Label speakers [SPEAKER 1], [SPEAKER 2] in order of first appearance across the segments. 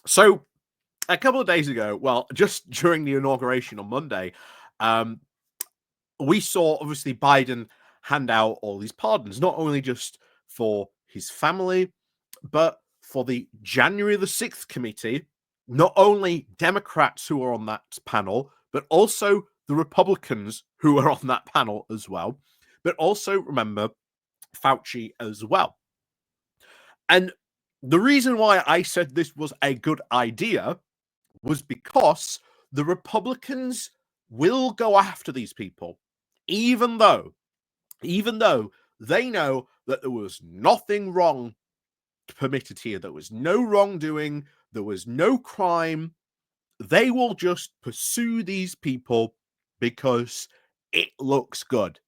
[SPEAKER 1] So a couple of days ago, well, just during the inauguration on Monday, um, we saw obviously Biden hand out all these pardons, not only just for his family, but for the January the 6th committee, not only Democrats who are on that panel, but also the Republicans who are on that panel as well. But also remember Fauci as well. And the reason why I said this was a good idea was because the Republicans will go after these people, even though they know that there was nothing wrong permitted here, there was no wrongdoing, there was no crime. They will just pursue these people because it looks good.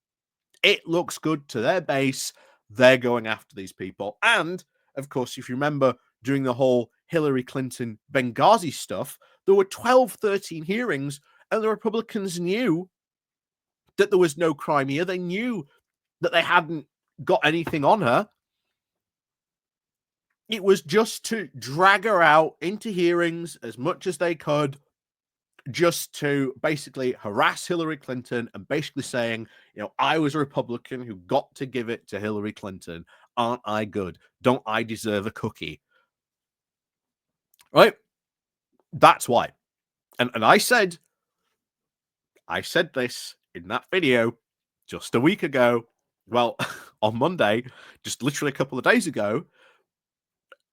[SPEAKER 1] It looks good to their base. They're going after these people. And of course, if you remember during the whole Hillary Clinton Benghazi stuff, there were 12, 13 hearings, and the Republicans knew that there was no crime here. They knew that they hadn't got anything on her. It was just to drag her out into hearings as much as they could, just to basically harass Hillary Clinton and basically saying, I was a Republican who got to give it to Hillary Clinton. Aren't I good? Don't I deserve a cookie? Right? That's why. And I said this in that video just a week ago. Well, on Monday, just literally a couple of days ago,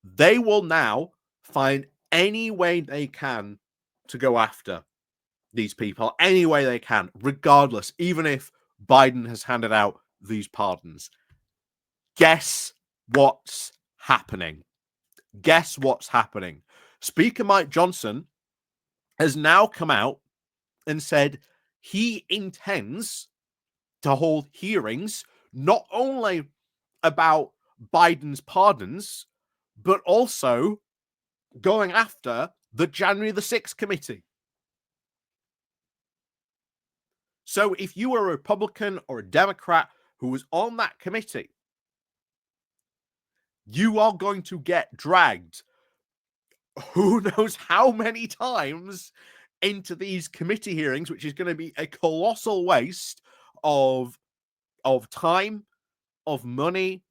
[SPEAKER 1] they will now find any way they can to go after these people, any way they can, regardless, even if Biden has handed out these pardons. Guess what's happening? Guess what's happening? Speaker Mike Johnson has now come out and said he intends to hold hearings not only about Biden's pardons, but also going after the January the 6th committee. So if you were a Republican or a Democrat who was on that committee, you are going to get dragged who knows how many times into these committee hearings, which is going to be a colossal waste of time, of money,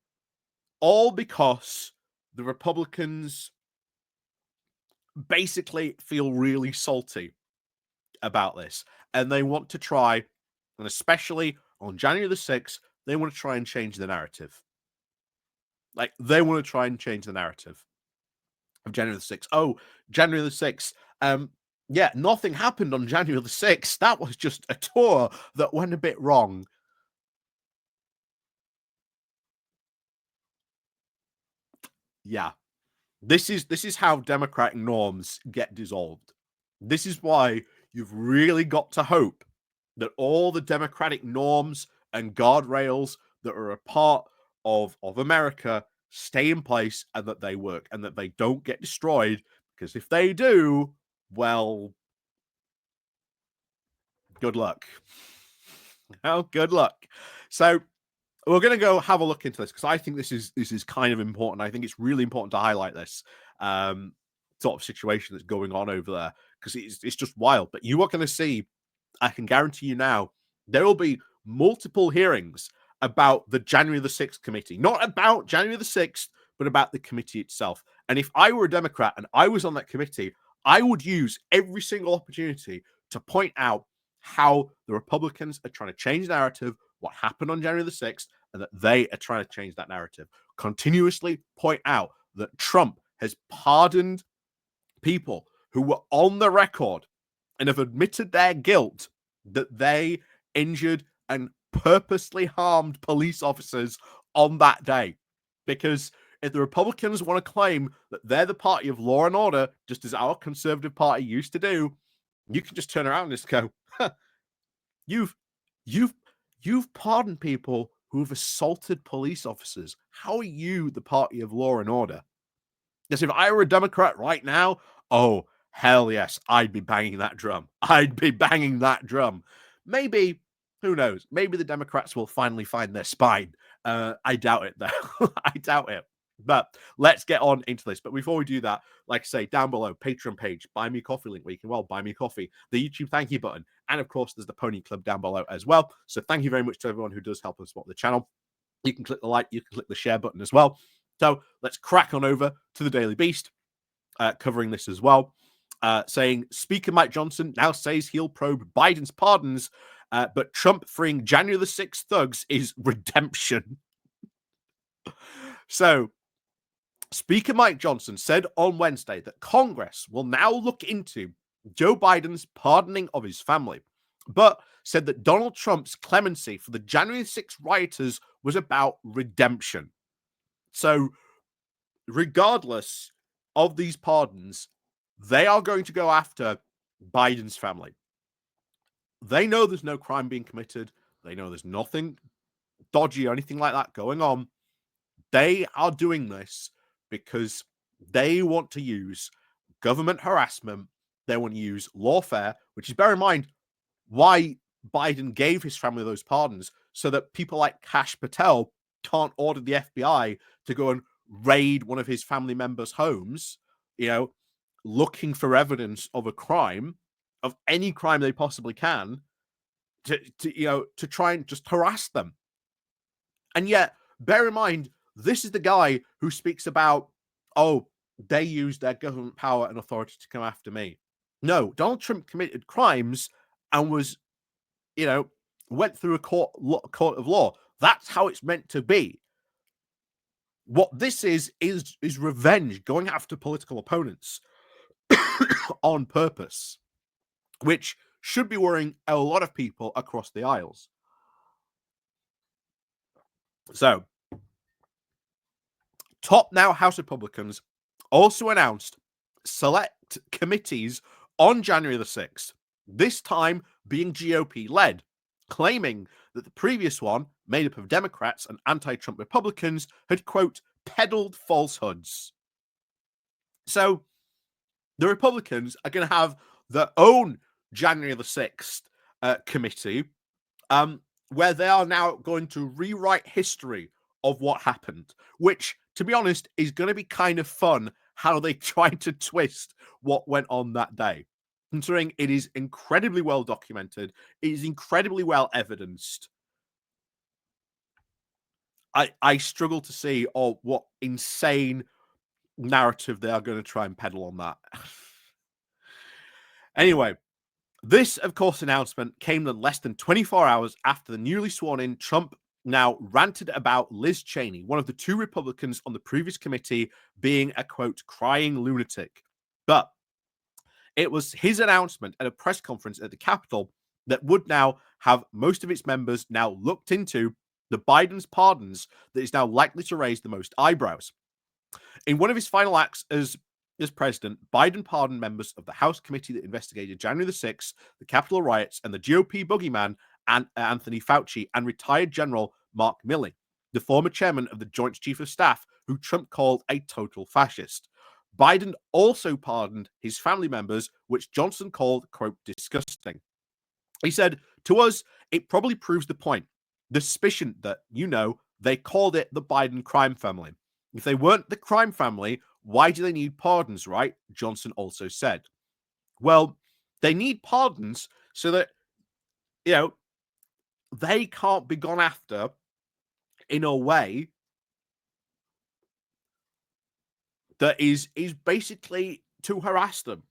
[SPEAKER 1] all because the Republicans basically feel really salty about this. And they want to try, and especially on January the 6th, they want to try and change the narrative. Like, they want to try and change the narrative of January the 6th. Oh, January the 6th. Yeah, nothing happened on January the 6th. That was just a tour that went a bit wrong. Yeah. This is how democratic norms get dissolved. This is why you've really got to hope that all the democratic norms and guardrails that are a part of America stay in place and that they work and that they don't get destroyed, because if they do, well, good luck. Well, good luck. So we're going to go have a look into this because I think this is kind of important. I think it's really important to highlight this sort of situation that's going on over there because it's just wild. But you are going to see, I can guarantee you now, there will be multiple hearings about the January the 6th committee. Not about January the 6th, but about the committee itself. And if I were a Democrat and I was on that committee, I would use every single opportunity to point out how the Republicans are trying to change the narrative, what happened on January the 6th, and that they are trying to change that narrative. Continuously point out that Trump has pardoned people who were on the record and have admitted their guilt that they injured and purposely harmed police officers on that day. Because if the Republicans want to claim that they're the party of law and order, just as our conservative party used to do, you can just turn around and just go, huh, you've pardoned people who've assaulted police officers. How are you the party of law and order? Because if I were a Democrat right now, oh, hell yes, I'd be banging that drum. I'd be banging that drum. Maybe, who knows? Maybe the Democrats will finally find their spine. I doubt it, though. I doubt it. But let's get on into this. But before we do that, like I say, down below, Patreon page, buy me coffee link where you can, well, buy me coffee, the YouTube thank you button, and of course, there's the Pony Club down below as well. So thank you very much to everyone who does help us support the channel. You can click the like, you can click the share button as well. So let's crack on over to the Daily Beast, covering this as well. Saying Speaker Mike Johnson now says he'll probe Biden's pardons, but Trump freeing January the 6th thugs is redemption. So Speaker Mike Johnson said on Wednesday that Congress will now look into Joe Biden's pardoning of his family, but said that Donald Trump's clemency for the January 6th rioters was about redemption. So regardless of these pardons, they are going to go after Biden's family. They know there's no crime being committed. They know there's nothing dodgy or anything like that going on. They are doing this because they want to use government harassment. They want to use lawfare, which is, bear in mind, why Biden gave his family those pardons, so that people like Kash Patel can't order the FBI to go and raid one of his family members' homes, looking for evidence of a crime, of any crime they possibly can, to try and just harass them. And yet, bear in mind, this is the guy who speaks about, oh, they used their government power and authority to come after me. No, Donald Trump committed crimes and was, went through a court of law. That's how it's meant to be. What this is revenge, going after political opponents on purpose, which should be worrying a lot of people across the aisles. So, top now House Republicans also announced select committees on January the 6th, this time being GOP-led, claiming that the previous one, made up of Democrats and anti-Trump Republicans, had, quote, peddled falsehoods. So the Republicans are going to have their own January the 6th committee, where they are now going to rewrite history of what happened, which, to be honest, is going to be kind of fun how they try to twist what went on that day, considering it is incredibly well documented, it is incredibly well evidenced. I struggle to see what insane narrative they are going to try and peddle on that. Anyway, this, of course, announcement came less than 24 hours after the newly sworn-in Trump now ranted about Liz Cheney, one of the two Republicans on the previous committee, being a, quote, crying lunatic. But it was his announcement at a press conference at the Capitol that would now have most of its members now looked into the Biden's pardons that is now likely to raise the most eyebrows. In one of his final acts as president, Biden pardoned members of the House committee that investigated January the 6th, the Capitol riots, and the GOP boogeyman, and Anthony Fauci, and retired General Mark Milley, the former chairman of the Joint Chief of Staff, who Trump called a total fascist. Biden also pardoned his family members, which Johnson called, quote, disgusting. He said, to us, it probably proves the point. The suspicion that, they called it the Biden crime family. If they weren't the crime family, why do they need pardons, right? Johnson also said. Well, they need pardons so that, they can't be gone after in a way that is basically to harass them.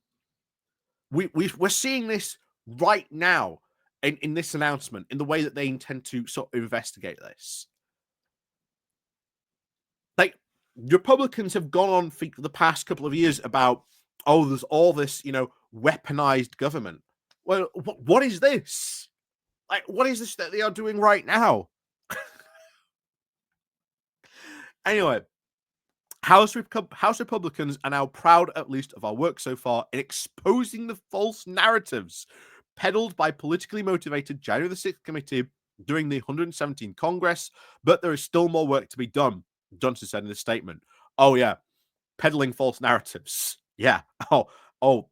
[SPEAKER 1] We're seeing this right now in this announcement, in the way that they intend to sort of investigate this. Like, Republicans have gone on for the past couple of years about, oh, there's all this, weaponized government. Well, what is this? Like, what is this that they are doing right now? Anyway, House Republicans are now proud, at least, of our work so far in exposing the false narratives peddled by politically motivated January the 6th committee during the 117th Congress, but there is still more work to be done, Johnson said in a statement. Oh, yeah, peddling false narratives. Yeah. Oh,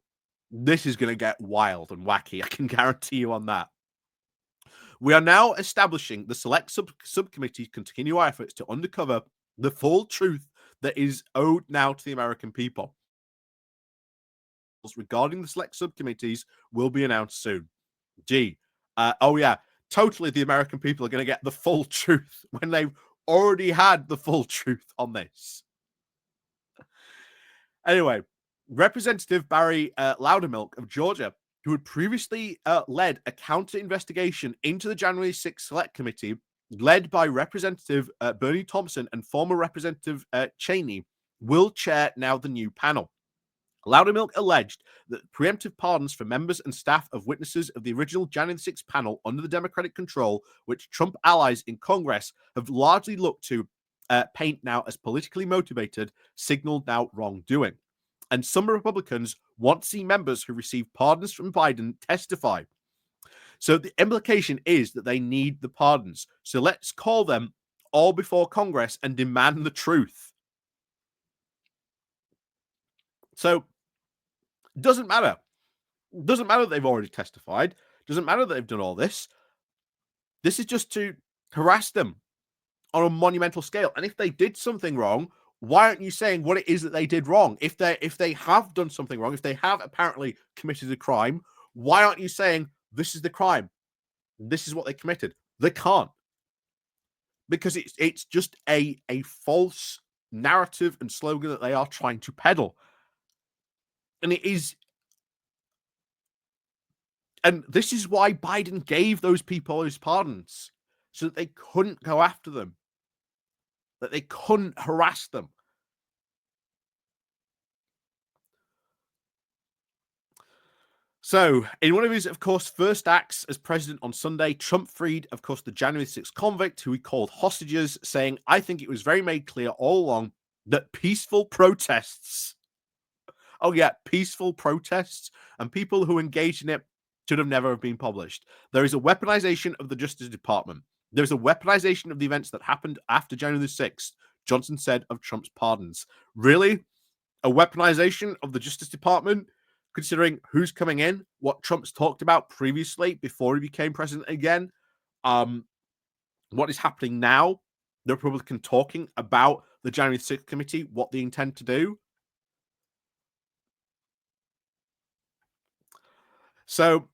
[SPEAKER 1] this is going to get wild and wacky. I can guarantee you on that. We are now establishing the select subcommittee to continue our efforts to uncover the full truth that is owed now to the American people regarding the select subcommittees will be announced soon. Gee, oh yeah, totally. The American people are going to get the full truth when they've already had the full truth on this. Anyway, Representative Barry Loudermilk of Georgia, who had previously led a counter investigation into the January 6th Select Committee, led by Representative Bernie Thompson and former Representative Cheney, will chair now the new panel. Loudermilk alleged that preemptive pardons for members and staff of witnesses of the original January 6th panel under the Democratic control, which Trump allies in Congress have largely looked to paint now as politically motivated, signaled now wrongdoing. And some Republicans want to see members who receive pardons from Biden testify. So the implication is that they need the pardons. So let's call them all before Congress and demand the truth. So it doesn't matter. It doesn't matter that they've already testified. It doesn't matter that they've done all this. This is just to harass them on a monumental scale. And if they did something wrong, why aren't you saying what it is that they did wrong? If they have done something wrong, if they have apparently committed a crime, why aren't you saying this is the crime? This is what they committed. They can't. Because it's just a false narrative and slogan that they are trying to peddle. And it is. And this is why Biden gave those people those pardons, so that they couldn't go after them, that they couldn't harass them. So, in one of his, of course, first acts as president on Sunday, Trump freed, of course, the January 6th convict who he called hostages, saying, "I think it was very made clear all along that peaceful protests, oh yeah, peaceful protests and people who engaged in it should have never have been published. There is a weaponization of the Justice Department. There is a weaponization of the events that happened after January the 6th, Johnson said of Trump's pardons." Really? A weaponization of the Justice Department, considering who's coming in, what Trump's talked about previously before he became president again, what is happening now, the Republican talking about the January 6th committee, what they intend to do. So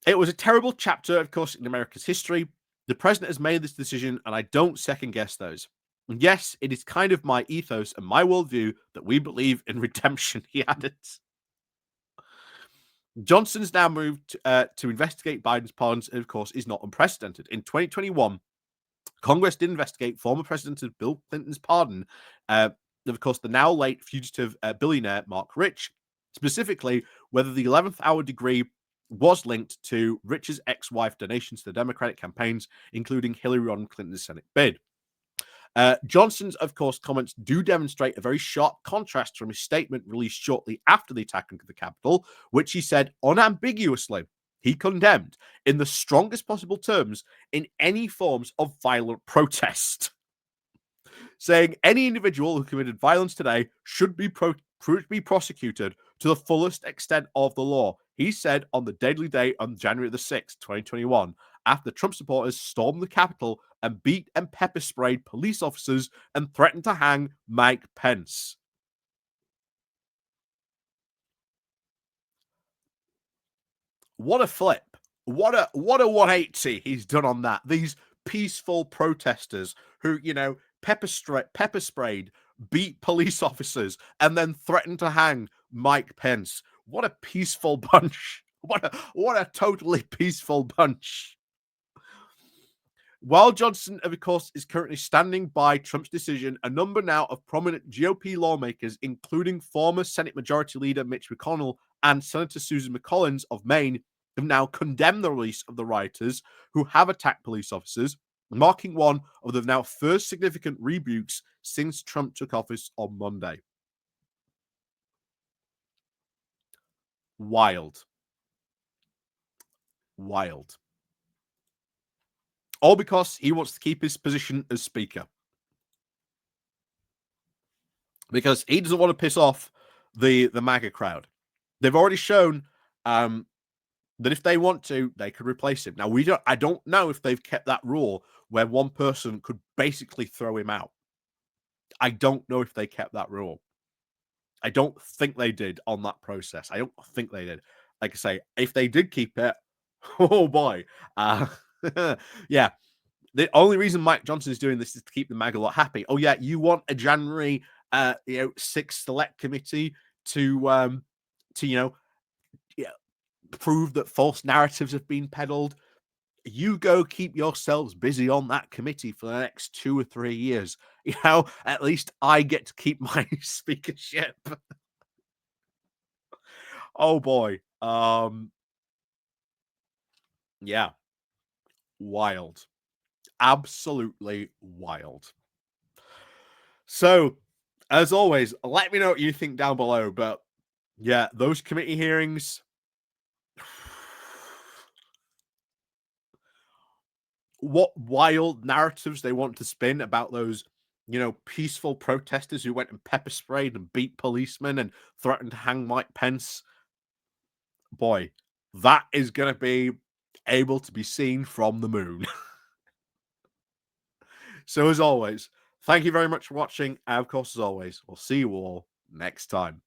[SPEAKER 1] it was a terrible chapter, of course, in America's history. The president has made this decision, and I don't second guess those. And yes, it is kind of my ethos and my worldview that we believe in redemption, he added. Johnson's now moved to investigate Biden's pardons, and of course, is not unprecedented. In 2021, Congress did investigate former President Bill Clinton's pardon, of course, the now late fugitive billionaire Mark Rich, specifically whether the 11th hour degree was linked to Rich's ex-wife donations to the Democratic campaigns, including Hillary Clinton's Senate bid. Johnson's, of course, comments do demonstrate a very sharp contrast from his statement released shortly after the attack on the Capitol, which he said unambiguously he condemned in the strongest possible terms in any forms of violent protest, saying any individual who committed violence today should be prosecuted to the fullest extent of the law. He said on the deadly day on January the 6th, 2021, after Trump supporters stormed the Capitol and beat and pepper sprayed police officers and threatened to hang Mike Pence. What a flip. What a 180 he's done on that. These peaceful protesters who, pepper sprayed, beat police officers, and then threatened to hang Mike Pence. What a peaceful bunch. What a totally peaceful bunch. While Johnson, of course, is currently standing by Trump's decision, a number now of prominent GOP lawmakers, including former Senate Majority Leader Mitch McConnell and Senator Susan McCollins of Maine, have now condemned the release of the rioters who have attacked police officers, marking one of the now first significant rebukes since Trump took office on Monday. Wild. All because he wants to keep his position as Speaker. Because he doesn't want to piss off the MAGA crowd. They've already shown that if they want to, they could replace him. Now, I don't know if they've kept that rule where one person could basically throw him out. I don't know if they kept that rule. I don't think they did on that process. I don't think they did. Like I say, if they did keep it, oh boy. Uh, yeah. The only reason Mike Johnson is doing this is to keep the MAGA lot happy. Oh yeah, you want a January 6th select committee to yeah, prove that false narratives have been peddled. You go keep yourselves busy on that committee for the next 2 or 3 years. At least I get to keep my speakership. Oh boy. Yeah, wild. Absolutely wild. So, as always, let me know what you think down below. But yeah, those committee hearings, what wild narratives they want to spin about those, peaceful protesters who went and pepper sprayed and beat policemen and threatened to hang Mike Pence. Boy, that is going to be able to be seen from the moon. So, as always, thank you very much for watching. And of course, as always, we'll see you all next time.